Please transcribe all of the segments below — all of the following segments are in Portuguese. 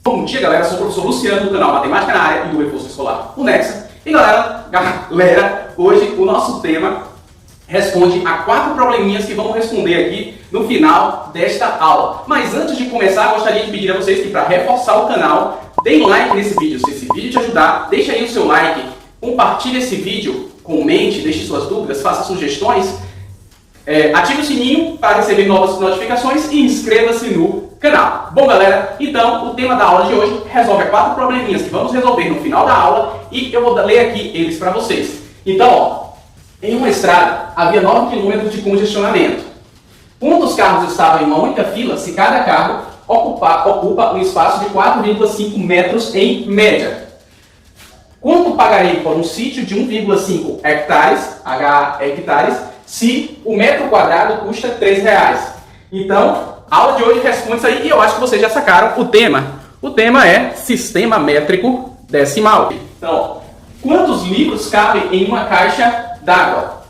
Bom dia, galera. Sou o professor Luciano do canal Matemática na Área e do Reforço Escolar Unexa. E galera, hoje o nosso tema responde a 4 probleminhas que vamos responder aqui no final desta aula. Mas antes de começar, gostaria de pedir a vocês que, para reforçar o canal, deem like nesse vídeo. Se esse vídeo te ajudar, deixa aí o seu like, compartilhe esse vídeo, comente, deixe suas dúvidas, faça sugestões, ative o sininho para receber novas notificações e inscreva-se no canal. Bom, galera, então o tema da aula de hoje resolve 4 probleminhas que vamos resolver no final da aula e eu vou ler aqui eles para vocês. Então, ó, em uma estrada havia 9 km de congestionamento. Quando os carros estavam em uma única fila, se cada carro ocupa um espaço de 4,5 metros em média. Quanto pagarei por um sítio de 1,5 hectares, hectares, se o metro quadrado custa R$3? Então, a aula de hoje responde isso aí e eu acho que vocês já sacaram o tema. O tema é sistema métrico decimal. Então, quantos litros cabem em uma caixa d'água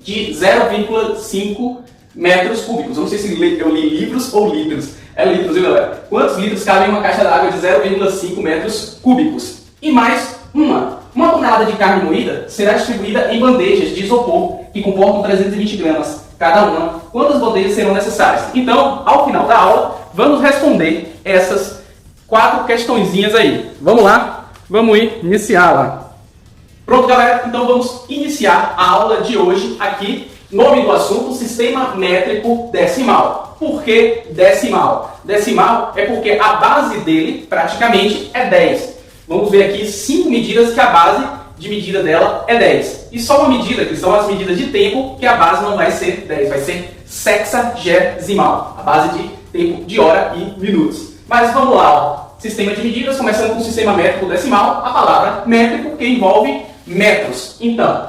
de 0,5 metros cúbicos? Eu não sei se eu li livros ou litros. É litros, viu, galera? Quantos litros cabem em uma caixa d'água de 0,5 metros cúbicos? E mais uma tonelada de carne moída será distribuída em bandejas de isopor que comportam 320 gramas cada uma. Quantas bandejas serão necessárias? Então, ao final da aula, vamos responder essas 4 questõezinhas aí. Vamos lá? Vamos iniciá-la. Pronto, galera? Então vamos iniciar a aula de hoje aqui. Nome do assunto, sistema métrico decimal. Por que decimal? Decimal é porque a base dele praticamente é 10. Vamos ver aqui 5 medidas que a base de medida dela é 10. E só uma medida, que são as medidas de tempo, que a base não vai ser 10, vai ser sexagesimal. A base de tempo de hora e minutos. Mas vamos lá, ó. Sistema de medidas, começando com o sistema métrico decimal, a palavra métrico, que envolve metros. Então,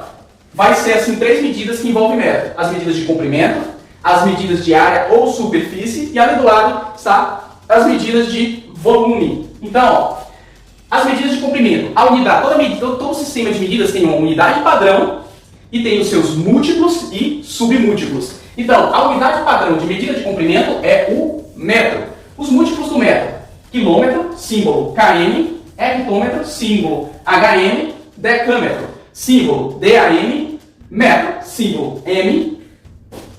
vai ser assim 3 medidas que envolvem metro. As medidas de comprimento, as medidas de área ou superfície, e ali do lado está as medidas de volume. Então, ó, as medidas de comprimento, a unidade, todo sistema de medidas tem uma unidade padrão e tem os seus múltiplos e submúltiplos. Então, a unidade padrão de medida de comprimento é o metro. Os múltiplos do metro: quilômetro, símbolo km, hectômetro, símbolo hm, decâmetro, símbolo DAM, metro, símbolo m,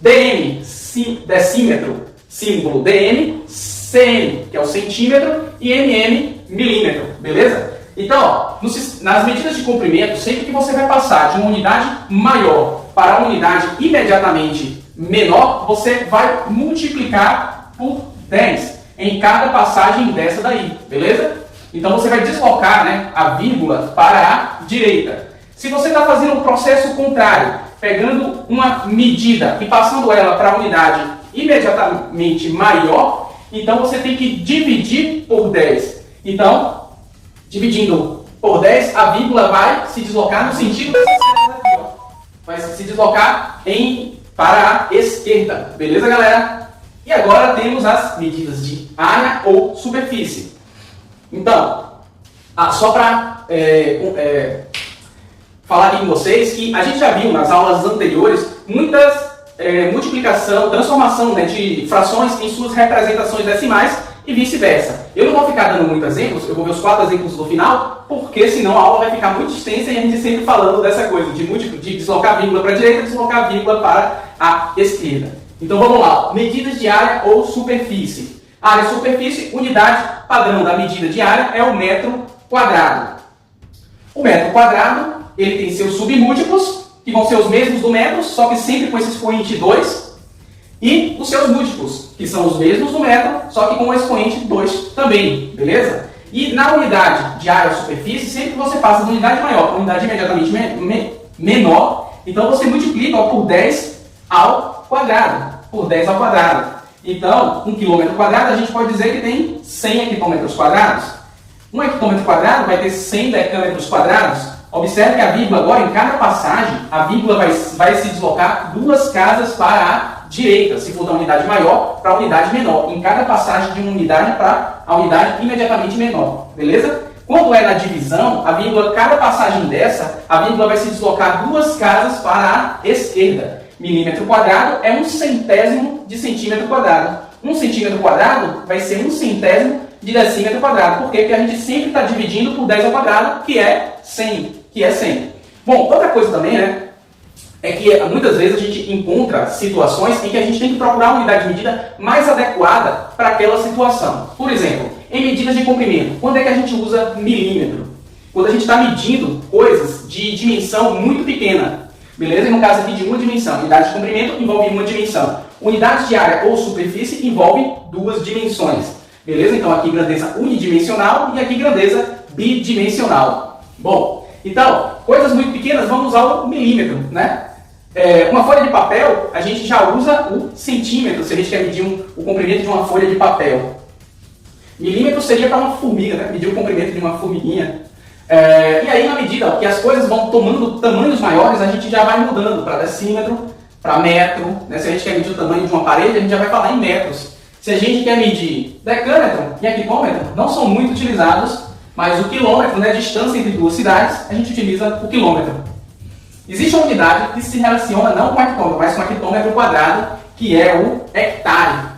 dm, decímetro, símbolo dm, cm, que é o centímetro, e mm, milímetro, beleza? Então, ó, nas medidas de comprimento, sempre que você vai passar de uma unidade maior para uma unidade imediatamente menor, você vai multiplicar por 10 em cada passagem dessa daí, beleza? Então você vai deslocar, né, a vírgula para a direita. Se você está fazendo um processo contrário, pegando uma medida e passando ela para a unidade imediatamente maior, então você tem que dividir por 10. Então, dividindo por 10, a vírgula vai se deslocar no sentido aqui, ó. Vai se deslocar para a esquerda. Beleza, galera? E agora temos as medidas de área ou superfície. Então, só para falar aqui com vocês que a gente já viu nas aulas anteriores muitas multiplicação, transformação, né, de frações em suas representações decimais e vice-versa. Eu não vou ficar dando muitos exemplos, eu vou ver os 4 exemplos no final, porque senão a aula vai ficar muito extensa e a gente sempre falando dessa coisa, de deslocar a vírgula para a direita e deslocar a vírgula para a esquerda. Então vamos lá, medidas de área ou superfície. Área e superfície, unidade padrão da medida de área é o metro quadrado. O metro quadrado, ele tem seus submúltiplos, que vão ser os mesmos do metro, só que sempre com esse expoente 2, e os seus múltiplos, que são os mesmos do metro, só que com o expoente 2 também, beleza? E na unidade de área ou superfície, sempre que você passa de unidade maior para unidade imediatamente menor, então você multiplica por 10 ao quadrado, por 10 ao quadrado. Então, 1 km quadrado, a gente pode dizer que tem 100 hectômetros quadrados. 1 hectômetro quadrado vai ter 100 decâmetros quadrados. Observe que a vírgula agora, em cada passagem, a vírgula vai se deslocar 2 casas para a direita, se for da unidade maior para a unidade menor. Em cada passagem de uma unidade para a unidade imediatamente menor. Beleza? Quando é na divisão, a vírgula, cada passagem dessa, a vírgula vai se deslocar 2 casas para a esquerda. Milímetro quadrado é 1/100º de centímetro quadrado. 1 centímetro quadrado vai ser 1/100º de decímetro quadrado. Por quê? Porque a gente sempre está dividindo por 10 ao quadrado, que é 100. Bom, outra coisa também, né, é que muitas vezes a gente encontra situações em que a gente tem que procurar uma unidade de medida mais adequada para aquela situação. Por exemplo, em medidas de comprimento, quando é que a gente usa milímetro? Quando a gente está medindo coisas de dimensão muito pequena. Beleza? E no caso aqui de uma dimensão, unidade de comprimento envolve uma dimensão. Unidade de área ou superfície envolve duas dimensões. Beleza? Então aqui grandeza unidimensional e aqui grandeza bidimensional. Bom, então, coisas muito pequenas, vamos usar o milímetro, né? Uma folha de papel, a gente já usa o centímetro, se a gente quer medir o comprimento de uma folha de papel. Milímetro seria para uma formiga, né? Medir o comprimento de uma formiguinha. E aí, na medida que as coisas vão tomando tamanhos maiores, a gente já vai mudando para decímetro, para metro. Né? Se a gente quer medir o tamanho de uma parede, a gente já vai falar em metros. Se a gente quer medir decâmetro e hectômetro, não são muito utilizados, mas o quilômetro, né, a distância entre duas cidades, a gente utiliza o quilômetro. Existe uma unidade que se relaciona não com o hectômetro, mas com o hectômetro quadrado, que é o hectare,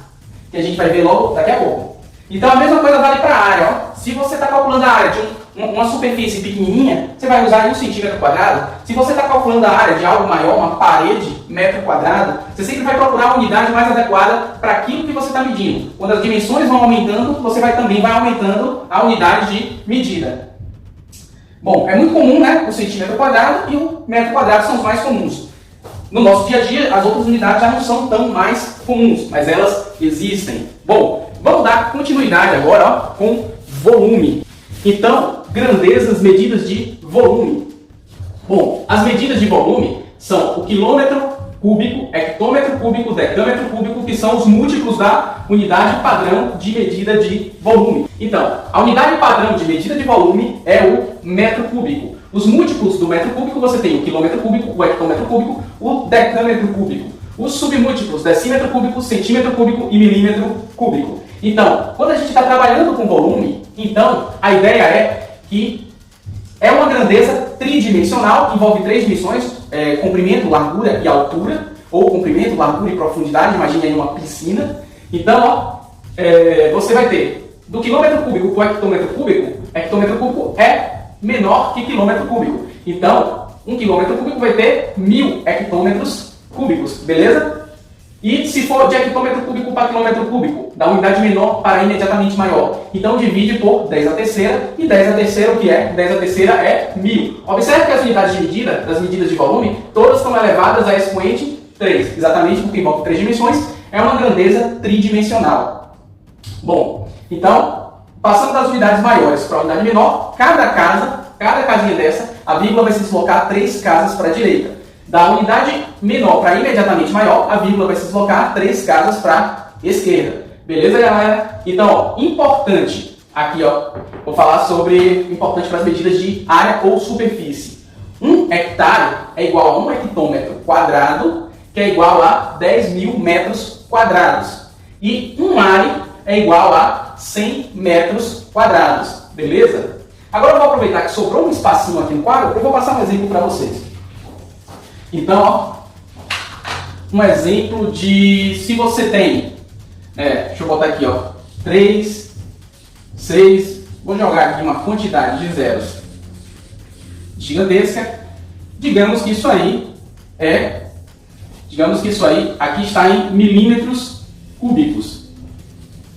que a gente vai ver logo daqui a pouco. Então a mesma coisa vale para a área. Ó. Se você está calculando a área de uma superfície pequenininha, você vai usar 1 centímetro quadrado. Se você está calculando a área de algo maior, uma parede, metro quadrado, você sempre vai procurar a unidade mais adequada para aquilo que você está medindo. Quando as dimensões vão aumentando, você também vai aumentando a unidade de medida. Bom, é muito comum, né? O centímetro quadrado e o metro quadrado são os mais comuns. No nosso dia a dia, as outras unidades já não são tão mais comuns, mas elas existem. Bom, vamos dar continuidade agora, ó, com volume. Então, grandezas, medidas de volume. Bom, as medidas de volume são o quilômetro cúbico, hectômetro cúbico, decâmetro cúbico, que são os múltiplos da unidade padrão de medida de volume. Então, a unidade padrão de medida de volume é o metro cúbico. Os múltiplos do metro cúbico você tem o quilômetro cúbico, o hectômetro cúbico, o decâmetro cúbico. Os submúltiplos, decímetro cúbico, centímetro cúbico e milímetro cúbico. Então, quando a gente está trabalhando com volume, então a ideia é que é uma grandeza tridimensional, que envolve três dimensões, comprimento, largura e altura, ou comprimento, largura e profundidade, imagine aí uma piscina. Então, ó, você vai ter do quilômetro cúbico para o hectômetro cúbico é menor que quilômetro cúbico. Então, 1 quilômetro cúbico vai ter 1000 hectômetros cúbicos, beleza? E se for de hectômetro cúbico para quilômetro cúbico, da unidade menor para imediatamente maior. Então divide por 10 à terceira, e 10 à terceira o que é? 10 à terceira é 1000. Observe que as unidades de medida, das medidas de volume, todas estão elevadas a expoente 3, exatamente porque envolve 3 dimensões, é uma grandeza tridimensional. Bom, então, passando das unidades maiores para a unidade menor, cada casinha dessa, a vírgula vai se deslocar 3 casas para a direita. Da unidade menor para imediatamente maior, a vírgula vai se deslocar 3 casas para a esquerda. Beleza, galera? Então, ó, importante, aqui ó, vou falar sobre importante para as medidas de área ou superfície. 1 hectare é igual a 1 hectômetro quadrado, que é igual a 10.000 metros quadrados. E 1 are é igual a 100 metros quadrados. Beleza? Agora eu vou aproveitar que sobrou um espacinho aqui no quadro, eu vou passar um exemplo para vocês. Então, ó, um exemplo de, se você tem, deixa eu botar aqui, ó, 3, 6, vou jogar aqui uma quantidade de zeros gigantesca, digamos que isso aí aqui está em milímetros cúbicos.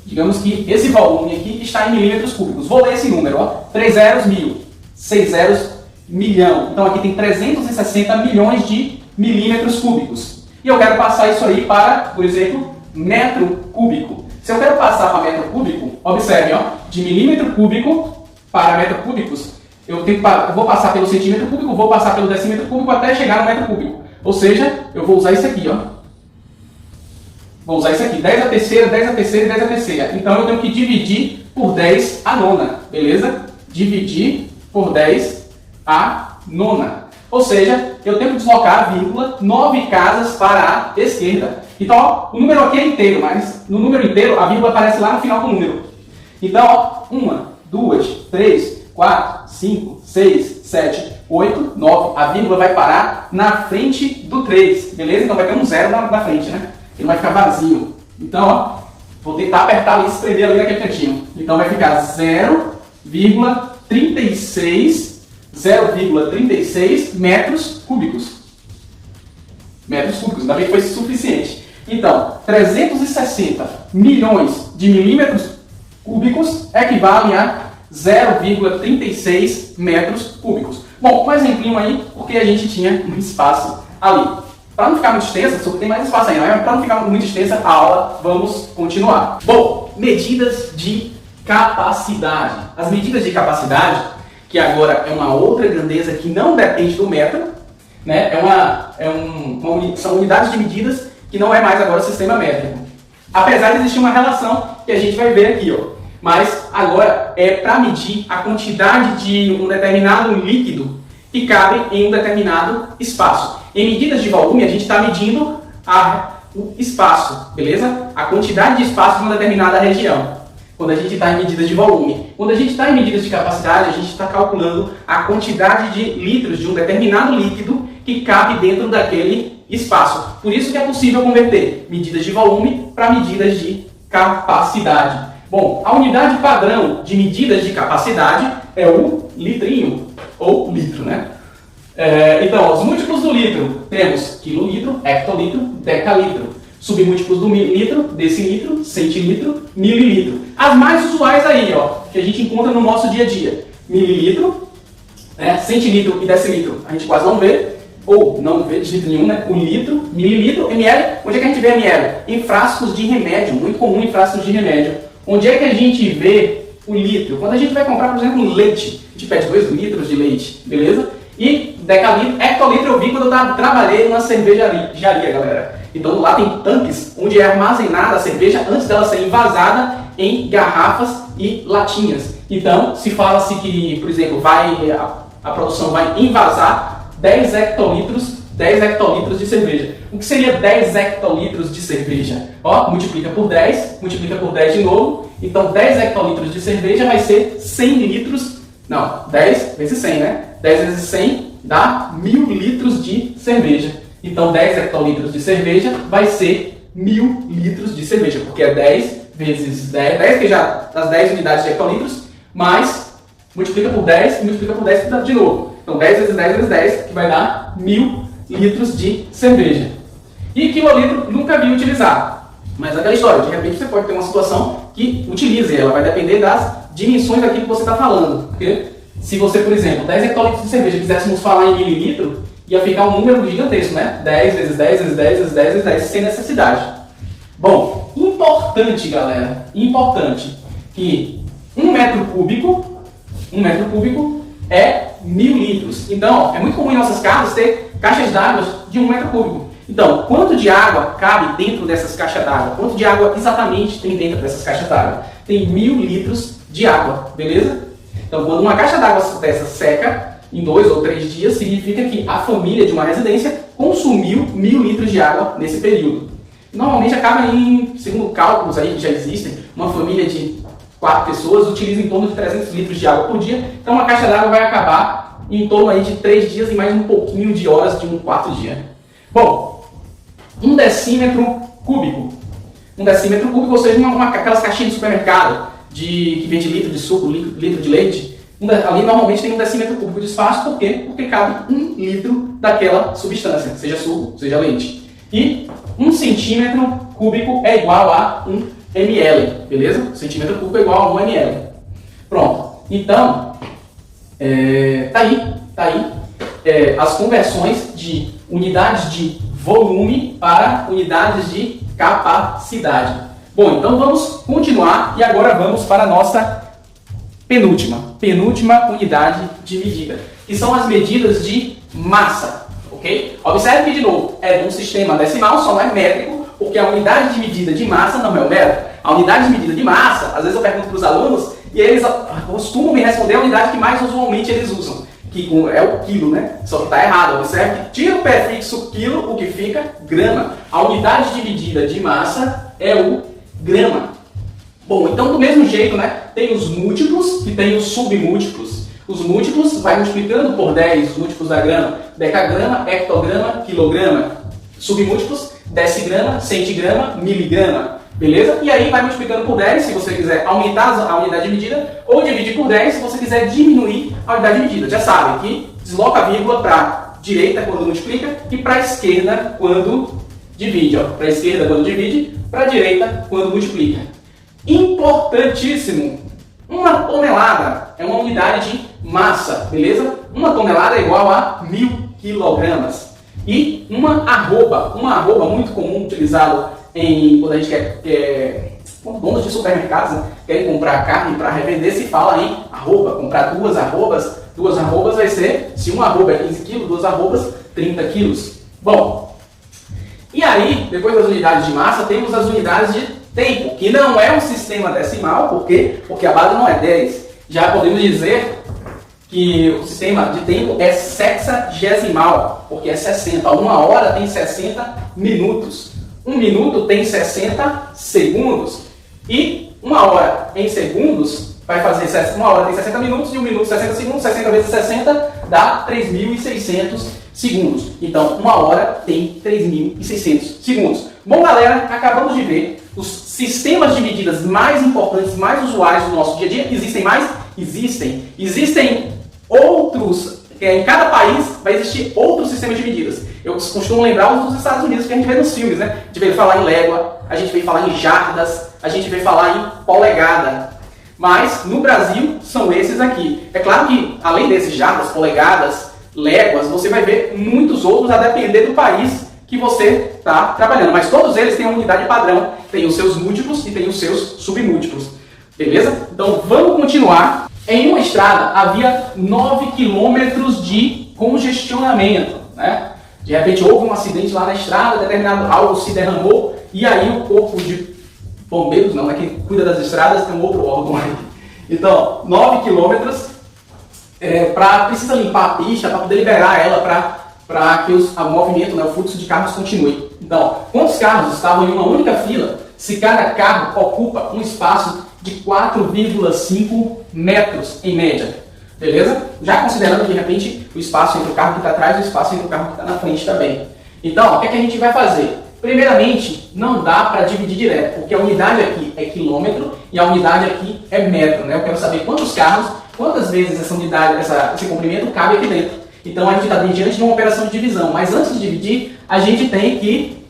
Digamos que esse volume aqui está em milímetros cúbicos. Vou ler esse número, ó, 3 zeros, 1000, 6 zeros, milhão. Então aqui tem 360 milhões de milímetros cúbicos. E eu quero passar isso aí para, por exemplo, metro cúbico. Se eu quero passar para metro cúbico, observe, ó, de milímetro cúbico para metro cúbicos, eu vou passar pelo centímetro cúbico, vou passar pelo decímetro cúbico até chegar no metro cúbico. Ou seja, eu vou usar isso aqui, ó. Vou usar isso aqui, 10 à terceira, 10 à terceira e 10 à terceira. Então eu tenho que dividir por 10 a nona, beleza? Dividir por 10 a nona. Ou seja, eu tenho que deslocar a vírgula 9 casas para a esquerda. Então, ó, o número aqui é inteiro, mas no número inteiro a vírgula aparece lá no final do número. Então, ó, 1, 2, 3, 4, 5, 6, 7, 8, 9. A vírgula vai parar na frente do 3, beleza? Então vai ter um 0 na frente, né? Ele vai ficar vazio. Então, ó, Vou tentar apertar ali e escrever ali naquele cantinho. Então vai ficar 0,36 metros cúbicos. Metros cúbicos, ainda bem que foi suficiente. Então, 360 milhões de milímetros cúbicos equivalem a 0,36 metros cúbicos. Bom, um exemplinho aí, porque a gente tinha um espaço ali. Para não ficar muito extensa, só tem mais espaço aí, mas para não ficar muito extensa a aula, vamos continuar. Bom, medidas de capacidade. As medidas de capacidade, que agora é uma outra grandeza que não depende do metro, né? São unidades de medidas que não é mais agora o sistema métrico. Apesar de existir uma relação que a gente vai ver aqui, ó. Mas agora é para medir a quantidade de um determinado líquido que cabe em um determinado espaço. Em medidas de volume, a gente está medindo o espaço, beleza? A quantidade de espaço de uma determinada região. Quando a gente está em medidas de volume. Quando a gente está em medidas de capacidade, a gente está calculando a quantidade de litros de um determinado líquido que cabe dentro daquele espaço. Por isso que é possível converter medidas de volume para medidas de capacidade. Bom, a unidade padrão de medidas de capacidade é o litrinho, ou litro, né? Então, os múltiplos do litro temos quilolitro, hectolitro, decalitro. Submúltiplos do mililitro, decilitro, centilitro, mililitro. As mais usuais aí, ó, que a gente encontra no nosso dia a dia. Mililitro, centilitro e decilitro a gente quase não vê, ou não vê de jeito nenhum, né? O litro, mililitro, ml. Onde é que a gente vê ml? Em frascos de remédio, muito comum em frascos de remédio. Onde é que a gente vê o litro? Quando a gente vai comprar, por exemplo, leite, a gente pede 2 litros de leite, beleza? E decalitro, hectolitro eu vi quando eu trabalhei numa cervejaria, galera. Então lá tem tanques onde é armazenada a cerveja antes dela ser envasada em garrafas e latinhas. Então se fala-se que, por exemplo, a produção vai envasar 10 hectolitros de cerveja. O que seria 10 hectolitros de cerveja? Ó, multiplica por 10 de novo. Então 10 hectolitros de cerveja vai ser 100 litros. Não, 10 vezes 100, né? 10 vezes 100 dá 1000 litros de cerveja. Então 10 hectolitros de cerveja vai ser 1000 litros de cerveja, porque é 10 vezes 10, que já das 10 unidades de hectolitros, mais multiplica por 10 e multiplica por 10 de novo. Então 10 vezes 10 vezes 10, que vai dar 1000 litros de cerveja. E quilolitro nunca vi utilizar. Mas aquela história, de repente você pode ter uma situação que utilize ela, vai depender das dimensões daquilo que você está falando. Porque se você, por exemplo, 10 hectolitros de cerveja quiséssemos falar em mililitro, ia ficar um número gigantesco, né? 10 vezes 10 vezes 10 vezes 10 vezes 10, sem necessidade. Bom, importante, galera, importante, que um metro cúbico é 1000 litros. Então, ó, é muito comum em nossas casas ter caixas d'água de 1 metro cúbico. Então, quanto de água cabe dentro dessas caixas d'água? Quanto de água exatamente tem dentro dessas caixas d'água? Tem 1000 litros de água, beleza? Então, quando uma caixa d'água dessa seca, em 2 ou 3 dias, significa que a família de uma residência consumiu 1000 litros de água nesse período. Normalmente acaba em, segundo cálculos aí que já existem, uma família de 4 pessoas utiliza em torno de 300 litros de água por dia. Então, uma caixa d'água vai acabar em torno aí de 3 dias e mais um pouquinho de horas de um quarto dia. Bom, 1 decímetro cúbico. 1 decímetro cúbico, ou seja, aquelas caixinhas de supermercado que vende litro de suco, litro de leite. Ali normalmente tem 1 decímetro cúbico de espaço, por quê? Porque cabe 1 litro daquela substância, seja suco, seja leite. E 1 centímetro cúbico é igual a 1 ml, beleza? 1 centímetro cúbico é igual a 1 ml. Pronto. Então, tá aí as conversões de unidades de volume para unidades de capacidade. Bom, então vamos continuar e agora vamos para a nossa penúltima unidade de medida, que são as medidas de massa, ok? Observe que, de novo, é de um sistema decimal, só não é métrico, porque a unidade de medida de massa não é o metro. A unidade de medida de massa, às vezes eu pergunto para os alunos e eles costumam me responder a unidade que mais usualmente eles usam, que é o quilo, né? Só que está errado. Observe que tira o prefixo quilo, o que fica grama. A unidade de medida de massa é o grama. Bom, então do mesmo jeito, né? Tem os múltiplos e tem os submúltiplos. Os múltiplos vai multiplicando por 10, os múltiplos da grama, decagrama, hectograma, quilograma. Submúltiplos, decigrama, centigrama, miligrama. Beleza? E aí vai multiplicando por 10 se você quiser aumentar a unidade de medida, ou dividir por 10 se você quiser diminuir a unidade de medida. Já sabe que desloca a vírgula para direita quando multiplica e para a esquerda quando divide. Para a esquerda quando divide, para a direita quando multiplica. Importantíssimo! 1 tonelada é uma unidade de massa, beleza? 1 tonelada é igual a 1000 quilogramas. E uma arroba muito comum utilizado quando a gente quando donos de supermercados, né, querem comprar carne para revender, se fala em arroba, comprar duas arrobas vai ser, se uma arroba é 15 kg, 2 arrobas, 30 kg. Bom, e aí, depois das unidades de massa, temos as unidades de tempo, que não é um sistema decimal, por quê? Porque a base não é 10. Já podemos dizer que o sistema de tempo é sexagesimal, porque é 60. 1 hora tem 60 minutos. 1 minuto tem 60 segundos. E 1 hora em segundos vai fazer 1 hora tem 60 minutos e 1 minuto 60 segundos. 60 vezes 60 dá 3.600 segundos. Então, 1 hora tem 3.600 segundos. Bom, galera, acabamos de ver os sistemas de medidas mais importantes, mais usuais do nosso dia a dia. Existem mais? Existem outros. Em cada país vai existir outro sistema de medidas. Eu costumo lembrar os dos Estados Unidos que a gente vê nos filmes, né? A gente vê falar em légua, a gente vê falar em jardas, a gente vê falar em polegada. Mas no Brasil são esses aqui. É claro que além desses jardas, polegadas, léguas, você vai ver muitos outros a depender do país que você está trabalhando. Mas todos eles têm uma unidade padrão, tem os seus múltiplos e tem os seus submúltiplos. Beleza? Então vamos continuar. Em uma estrada havia 9 quilômetros de congestionamento, né? De repente houve um acidente lá na estrada, determinado algo se derramou e aí o corpo de bombeiros, não é quem cuida das estradas, tem um outro órgão aí. Então, 9 quilômetros, precisa limpar a pista para poder liberar ela para que o movimento, né, o fluxo de carros continue. Então, quantos carros estavam em uma única fila se cada carro ocupa um espaço de 4,5 metros em média? Beleza? Já considerando de repente o espaço entre o carro que está atrás e o espaço entre o carro que está na frente também. Então, o que é que a gente vai fazer? Primeiramente, não dá para dividir direto, porque a unidade aqui é quilômetro e a unidade aqui é metro, né? Eu quero saber quantos carros, quantas vezes essa unidade, esse comprimento cabe aqui dentro. Então a gente está diante de uma operação de divisão, mas antes de dividir, a gente tem que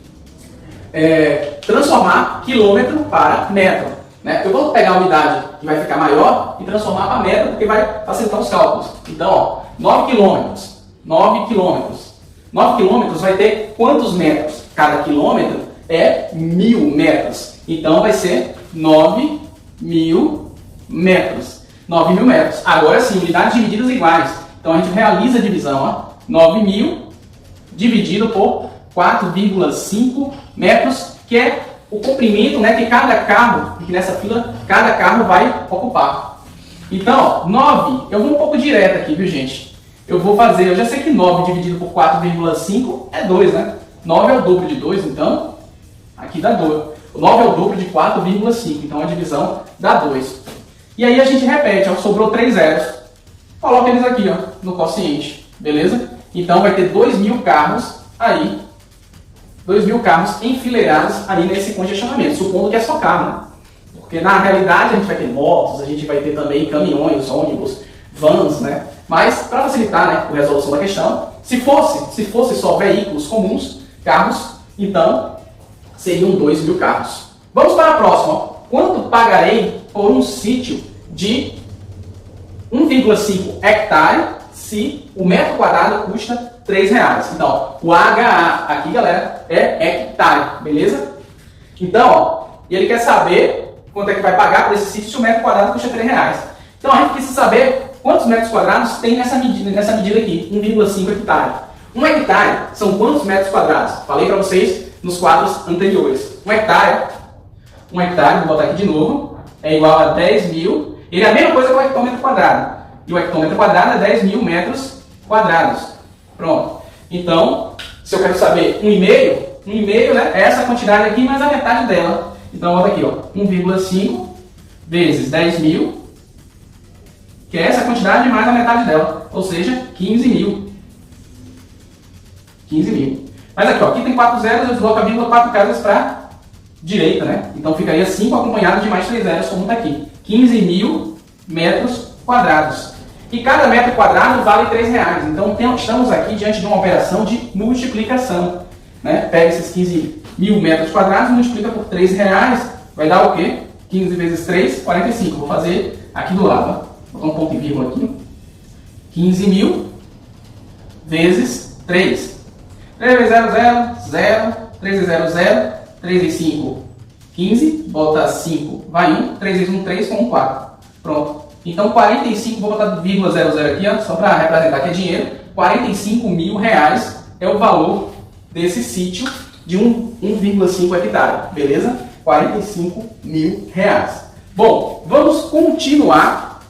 transformar quilômetro para metro. Né? Eu vou pegar a unidade que vai ficar maior e transformar para metro, porque vai facilitar os cálculos. Então, ó, 9 quilômetros. 9 quilômetros. 9 quilômetros vai ter quantos metros? Cada quilômetro é 1000 metros. Então, vai ser 9.000 metros. 9.000 metros. Agora sim, unidades de medidas iguais. Então, a gente realiza a divisão. Ó, 9.000 dividido por 4,5 metros, que é o comprimento, né, que cada carro, que nessa fila, cada carro vai ocupar. Então, ó, 9, eu vou um pouco direto aqui, viu, gente? Eu já sei que 9 dividido por 4,5 é 2, né? 9 é o dobro de 2, então, aqui dá 2. O 9 é o dobro de 4,5, então a divisão dá 2. E aí a gente repete, ó, sobrou 3 zeros. Coloca eles aqui, ó, no quociente, beleza? Então vai ter 2.000 carros aí, 2.000 carros enfileirados aí nesse congestionamento, supondo que é só carro, né? Porque na realidade a gente vai ter motos, a gente vai ter também caminhões, ônibus, vans, né? Mas para facilitar, né, a resolução da questão, se fosse só veículos comuns, carros, então seriam 2.000 carros. Vamos para a próxima. Quanto pagarei por um sítio de 1,5 hectare se o metro quadrado custa R$3? Então, o HA aqui, galera, é hectare, beleza? Então, ó, e ele quer saber quanto é que vai pagar por esse sítio se o metro quadrado custa R$3. Então, a gente precisa saber quantos metros quadrados tem nessa medida aqui, 1,5 hectare. 1 hectare são quantos metros quadrados? Falei para vocês nos quadros anteriores. 1 hectare, vou botar aqui de novo, é igual a 10.000. Ele é a mesma coisa que o hectômetro quadrado. E o hectômetro quadrado é 10.000 metros quadrados. Pronto. Então, se eu quero saber 1,5, né, é essa quantidade aqui mais a metade dela. Então, olha aqui, ó, 1,5 vezes 10.000, que é essa quantidade mais a metade dela, ou seja, 15.000. 15.000. Mas aqui, ó, aqui tem 4 zeros, eu desloco a vírgula 4 casas para direita, né? Então ficaria 5 acompanhado de mais 3 zeros, como está aqui. 15.000 metros quadrados. E cada metro quadrado vale R$3. Então estamos aqui diante de uma operação de multiplicação, né? Pega esses 15.000 metros quadrados e multiplica por R$3. Vai dar o quê? 15 vezes 3, 45. Vou fazer aqui do lado. Ó. Vou botar um ponto e vírgula aqui. 15.000 vezes 3. 3 vezes 0, 0, 0. 3 vezes 0, 0. 3 vezes 5, 15. Bota 5, vai 1. 3 vezes 1, 3, com 4. Pronto. Então 45, vou botar vírgula 00 aqui, ó, só para representar que é dinheiro. R$45.000 é o valor desse sítio de 1,5 hectare. Beleza? R$45.000. Bom, vamos continuar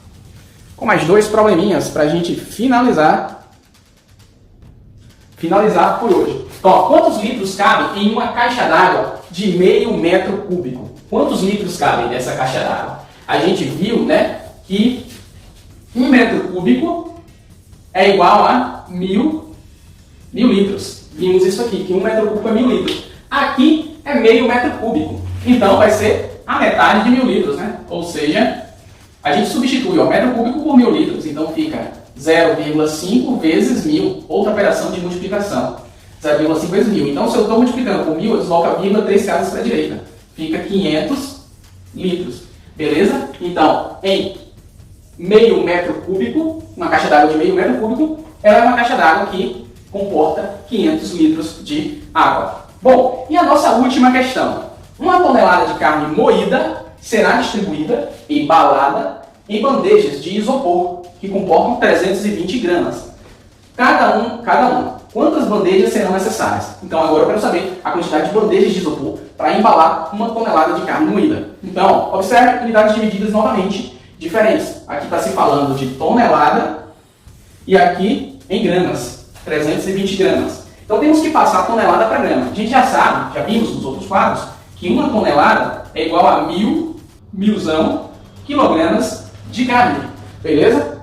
com mais 2 probleminhas para a gente finalizar por hoje. Ó, quantos litros cabem em uma caixa d'água de meio metro cúbico? Quantos litros cabem nessa caixa d'água? A gente viu, né, que 1 metro cúbico é igual a 1.000 litros. Vimos isso aqui, que 1 metro cúbico é 1.000 litros. Aqui é meio metro cúbico. Então vai ser a metade de 1.000 litros, né? Ou seja, a gente substitui o metro cúbico por 1.000 litros. Então fica 0,5 vezes 1.000. Outra operação de multiplicação. 0,5 vezes 1.000. Então se eu estou multiplicando por 1.000, eu desloco a vírgula 3 casas para a direita. Fica 500 litros. Beleza? Então, em meio metro cúbico, uma caixa d'água de meio metro cúbico, ela é uma caixa d'água que comporta 500 litros de água. Bom, e a nossa última questão. Uma tonelada de carne moída será distribuída, embalada, em bandejas de isopor, que comportam 320 gramas. Cada uma. Quantas bandejas serão necessárias? Então agora eu quero saber a quantidade de bandejas de isopor para embalar uma tonelada de carne moída. Então, observe unidades divididas novamente diferentes. Aqui está se falando de tonelada e aqui em gramas, 320 gramas. Então temos que passar tonelada para grama. A gente já sabe, já vimos nos outros quadros, que uma tonelada é igual a 1.000 quilogramas de carne. Beleza?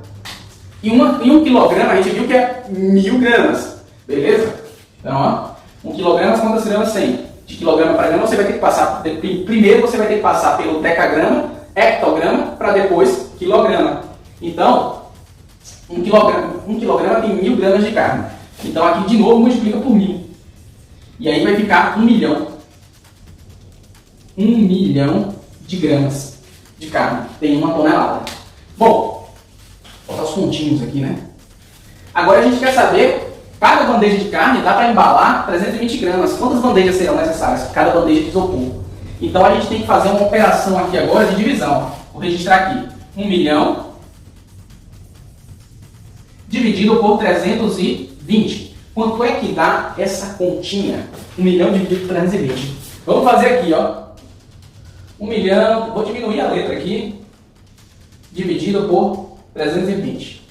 E um quilograma a gente viu que é 1.000 gramas. Beleza? Então, ó, 1 quilograma, quantas gramas 100? De quilograma para grama, você vai ter que passar, primeiro você vai ter que passar pelo decagrama, hectograma, para depois quilograma. Então, 1 quilograma tem 1.000 gramas de carne. Então aqui de novo multiplica por 1.000. E aí vai ficar 1 milhão. 1 milhão de gramas de carne. Tem uma tonelada. Bom, vou botar os pontinhos aqui, né? Agora a gente quer saber, cada bandeja de carne dá para embalar 320 gramas. Quantas bandejas serão necessárias? Cada bandeja de isopor. Então a gente tem que fazer uma operação aqui agora de divisão. Vou registrar aqui. 1 milhão dividido por 320. Quanto é que dá essa continha? 1 milhão dividido por 320. Vamos fazer aqui, ó. 1 milhão, vou diminuir a letra aqui. Dividido por 320.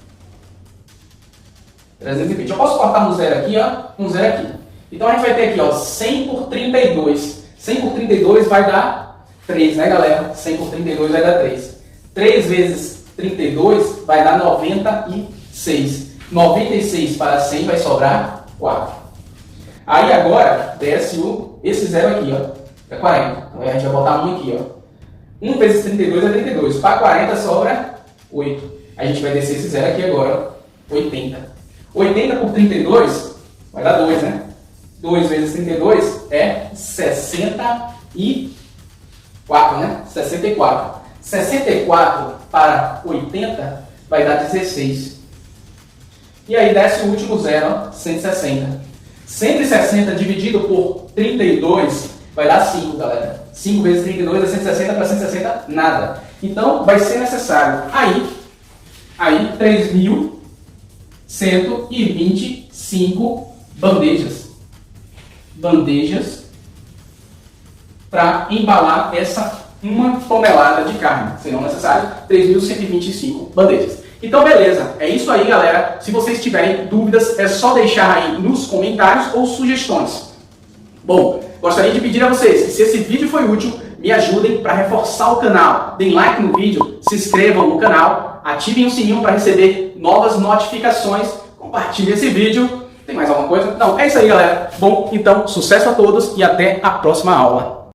320. Eu posso cortar um zero aqui, ó. Um zero aqui. Então a gente vai ter aqui, ó, 100 por 32. 100 por 32 vai dar 3, né, galera? 100 por 32 vai dar 3. 3 vezes 32 vai dar 96. 96 para 100 vai sobrar 4. Aí agora desce esse zero aqui, ó. É 40. Então a gente vai botar 1 aqui, ó. 1 vezes 32 é 32. Para 40 sobra 8. A gente vai descer esse zero aqui agora, ó. 80. 80 por 32 vai dar 2, né? 2 vezes 32 é 64, né? 64. 64 para 80 vai dar 16. E aí desce o último zero, ó, 160. 160 dividido por 32 vai dar 5, galera. 5 vezes 32 é 160, para 160 nada. Então vai ser necessário aí 3.125 bandejas para embalar essa 1 tonelada de carne. Serão necessárias 3.125 bandejas. Então, beleza. É isso aí, galera. Se vocês tiverem dúvidas, é só deixar aí nos comentários ou sugestões. Bom, gostaria de pedir a vocês que, se esse vídeo foi útil, me ajudem para reforçar o canal. Deem like no vídeo, se inscrevam no canal, ativem o sininho para receber novas notificações, compartilhem esse vídeo. Tem mais alguma coisa? Não, é isso aí, galera. Bom, então, sucesso a todos e até a próxima aula.